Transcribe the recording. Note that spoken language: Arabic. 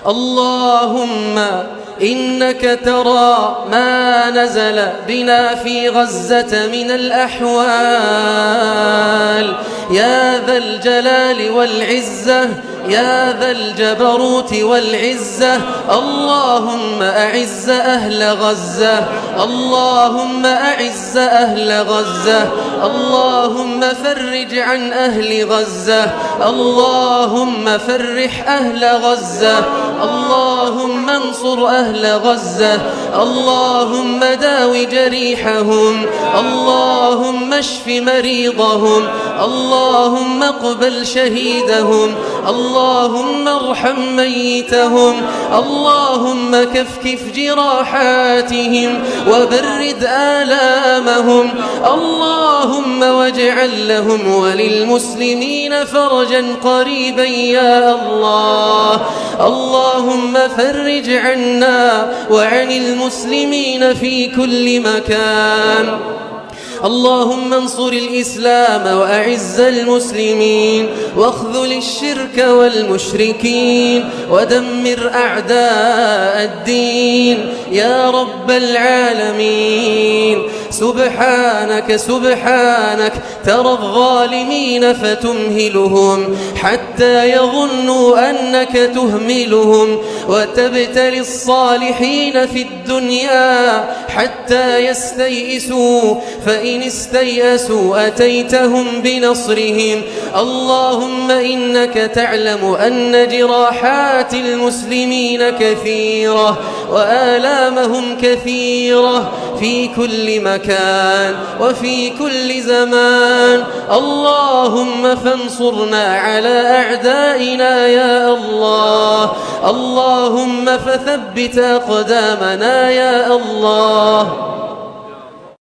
اللهم إنك ترى ما نزل بنا في غزة من الأحوال يا ذا الجلال والعزة، يا ذا الجبروت والعزة. اللهم أعز أهل غزة، اللهم أعز أهل غزة، اللهم فرج عن أهل غزة، اللهم فرح أهل غزة، اللهم انصر أهل غزة، اللهم داو جريحهم، اللهم اشف مريضهم، اللهم اقبل شهيدهم، اللهم ارحم ميتهم، اللهم كفكف جراحاتهم وبرد آلامهم، اللهم واجعل لهم وللمسلمين فرجا قريبا يا الله. اللهم فرج عنا وعن المسلمين في كل مكان. اللهم انصر الإسلام وأعز المسلمين، واخذل الشرك والمشركين، ودمر أعداء الدين يا رب العالمين. سبحانك سبحانك ترى الظالمين فتمهلهم حتى يظنوا أنك تهملهم، وتبتلي الصالحين في الدنيا حتى يستيئسوا، فإن استيئسوا أتيتهم بنصرهم. اللهم إنك تعلم أن جراحات المسلمين كثيرة وآلامهم كثيرة في كل مكان وفي كل زمان. اللهم فانصرنا على أعدائنا يا الله، اللهم فثبت أقدامنا يا الله.